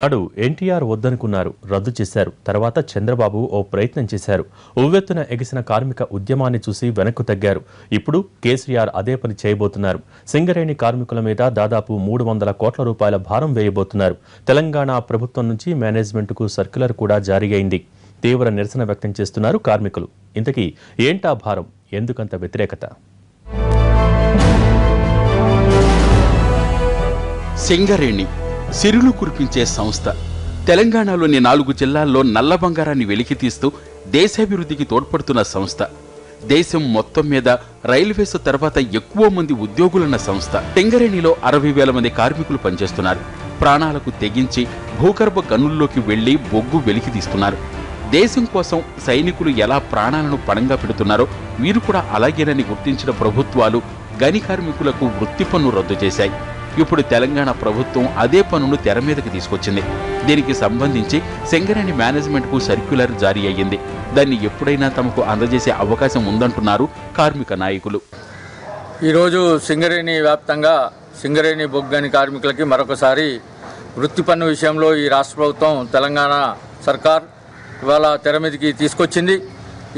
నాడు ఎన్టీఆర్ వద్దనుకున్నారు, రద్దు చేశారు. తర్వాత చంద్రబాబు ఓ ప్రయత్నం చేశారు. ఉవ్వెత్తున ఎగిసిన కార్మిక ఉద్యమాన్ని చూసి వెనక్కు తగ్గారు. ఇప్పుడు కేసీఆర్ అదే పని చేయబోతున్నారు. సింగరేణి కార్మికుల మీద దాదాపు 300 కోట్ల రూపాయల భారం వేయబోతున్నారు. తెలంగాణ ప్రభుత్వం నుంచి మేనేజ్మెంట్కు సర్క్యులర్ కూడా జారీ అయింది. తీవ్ర నిరసన వ్యక్తం చేస్తున్నారు కార్మికులు. ఇంతకీ ఏంటా భారం? ఎందుకంత వ్యతిరేకత? సింగరేణి సిరులు కురిపించే సంస్థ. తెలంగాణలోని 4 జిల్లాల్లో నల్ల బంగారాన్ని వెలికితీస్తూ దేశాభివృద్ధికి తోడ్పడుతున్న సంస్థ. దేశం మొత్తం మీద రైల్వేస్ తర్వాత ఎక్కువ మంది ఉద్యోగులున్న సంస్థ. సింగరేణిలో 60,000 మంది కార్మికులు పనిచేస్తున్నారు. ప్రాణాలకు తెగించి భూగర్భ గనుల్లోకి వెళ్లి బొగ్గు వెలికితీస్తున్నారు. దేశం కోసం సైనికులు ఎలా ప్రాణాలను పణంగా పెడుతున్నారో వీరు కూడా అలాగేనని గుర్తించిన ప్రభుత్వాలు గని కార్మికులకు వృత్తి పన్ను రద్దు చేశాయి. ఇప్పుడు తెలంగాణ ప్రభుత్వం అదే పన్నును తెర మీదకి తీసుకొచ్చింది. దీనికి సంబంధించి సింగరేణి మేనేజ్మెంట్కు సర్క్యులర్ జారీ అయ్యింది. దాన్ని ఎప్పుడైనా తమకు అందజేసే అవకాశం ఉందంటున్నారు కార్మిక నాయకులు. ఈరోజు సింగరేణి వ్యాప్తంగా సింగరేణి బొగ్గని కార్మికులకి మరొకసారి వృత్తి పన్ను విషయంలో ఈ రాష్ట్ర ప్రభుత్వం తెలంగాణ సర్కార్ ఇవాళ తెర మీదకి తీసుకొచ్చింది.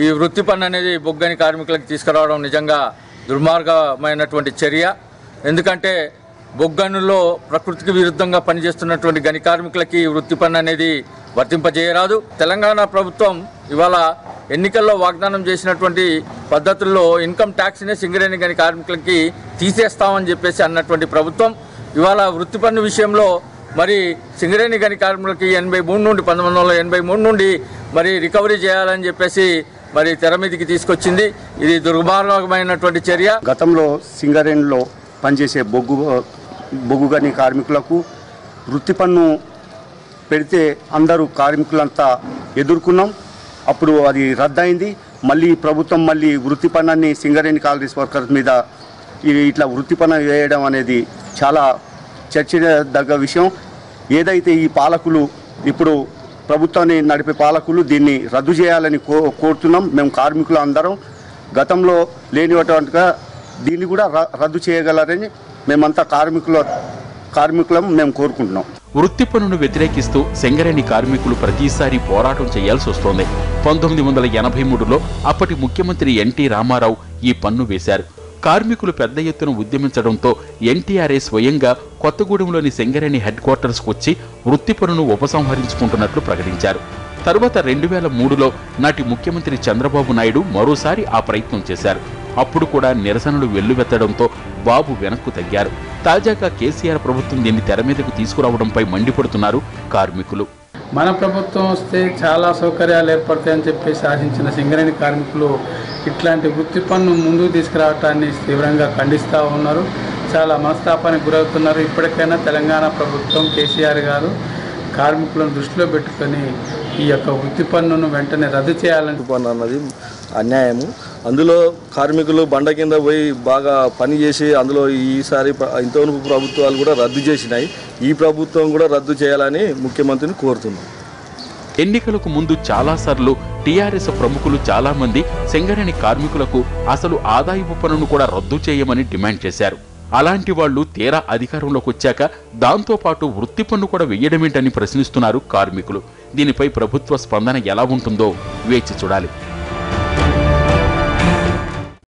ఈ వృత్తి పన్ను అనేది బొగ్గని కార్మికులకు తీసుకురావడం నిజంగా దుర్మార్గమైనటువంటి చర్య. ఎందుకంటే బొగ్గనుల్లో ప్రకృతికి విరుద్ధంగా పనిచేస్తున్నటువంటి గని కార్మికులకి వృత్తి పన్ను అనేది వర్తింపజేయరాదు. తెలంగాణ ప్రభుత్వం ఇవాళ ఎన్నికల్లో వాగ్దానం చేసినటువంటి పద్ధతుల్లో ఇన్కమ్ ట్యాక్స్నే సింగరేణి గని కార్మికులకి తీసేస్తామని చెప్పేసి అన్నటువంటి ప్రభుత్వం ఇవాళ వృత్తి పన్ను విషయంలో మరి సింగరేణి గని కార్మికులకి 1983 నుండి మరి రికవరీ చేయాలని చెప్పేసి మరి తెర మీదకి తీసుకొచ్చింది. ఇది దుర్మార్గమైనటువంటి చర్య. గతంలో సింగరేణిలో పనిచేసే బొగ్గు గని కార్మికులకు వృత్తి పన్ను పెడితే అందరూ కార్మికులంతా ఎదుర్కొన్నాం. అప్పుడు అది రద్దయింది. మళ్ళీ ప్రభుత్వం మళ్ళీ వృత్తి పన్నుని సింగరేణి కాలరీస్ వర్కర్స్ మీద ఇట్లా వృత్తి పన్ను వేయడం అనేది చాలా చర్చదగ్గ విషయం. ఏదైతే ఈ పాలకులు ఇప్పుడు ప్రభుత్వాన్ని నడిపే పాలకులు దీన్ని రద్దు చేయాలని కోరుతున్నాం. మేము కార్మికులు అందరం గతంలో లేనివటువంటిగా దీన్ని కూడా రద్దు చేయగలరని మేమంతా కార్మికులం మేము కోరుకుంటున్నాం. వృత్తి పన్నును వ్యతిరేకిస్తూ సింగరేణి కార్మికులు ప్రతిసారి పోరాటం చేయాల్సి వస్తోంది. 1983లో అప్పటి ముఖ్యమంత్రి ఎన్టీ రామారావు ఈ పన్ను వేశారు. కార్మికులు పెద్ద ఎత్తున ఉద్యమించడంతో ఎన్టీఆర్ఏ స్వయంగా కొత్తగూడెంలోని సింగరేణి హెడ్ క్వార్టర్స్కు వచ్చి వృత్తి పన్నును ఉపసంహరించుకుంటున్నట్లు ప్రకటించారు. తరువాత 2003లో నాటి ముఖ్యమంత్రి చంద్రబాబు నాయుడు మరోసారి ఆ ప్రయత్నం చేశారు. అప్పుడు కూడా నిరసనలు వెల్లువెత్తడంతో బాబు వెనక్కు తగ్గారు. తాజాగా కేసీఆర్ ప్రభుత్వం దీన్ని తెర మీదకు తీసుకురావడంపై మండిపడుతున్నారు కార్మికులు. మన ప్రభుత్వం వస్తే చాలా సౌకర్యాలు ఏర్పడతాయని చెప్పేసి ఆశించిన సింగరేణి కార్మికులు ఇట్లాంటి వృత్తి పన్ను ముందుకు తీసుకురావటాన్ని తీవ్రంగా ఖండిస్తూ ఉన్నారు. చాలా మనస్తాపానికి గురవుతున్నారు. ఇప్పటికైనా తెలంగాణ ప్రభుత్వం కేసీఆర్ గారు కార్మికులను దృష్టిలో పెట్టుకొని ఈ యొక్క వృత్తి పన్నును వెంటనే రద్దు చేయాలని. పన్ను అన్నది అన్యాయము. అందులో కార్మికులు బండ కింద పోయి బాగా పని చేసి అందులో ఈసారి ఇంతవరకు ప్రభుత్వాలు కూడా రద్దు చేసినాయి. ఈ ప్రభుత్వం కూడా రద్దు చేయాలని ముఖ్యమంత్రిని కోరుతున్నాం. ఎన్నికలకు ముందు చాలాసార్లు టీఆర్ఎస్ ప్రముఖులు చాలా మంది సింగరేణి కార్మికులకు అసలు ఆదాయపు పన్నును కూడా రద్దు చేయమని డిమాండ్ చేశారు. అలాంటి వాళ్లు తీరా అధికారంలోకి వచ్చాక దాంతోపాటు వృత్తి పన్ను కూడా వెయ్యడమేంటని ప్రశ్నిస్తున్నారు కార్మికులు. దీనిపై ప్రభుత్వ స్పందన ఎలా ఉంటుందో వేచి చూడాలి.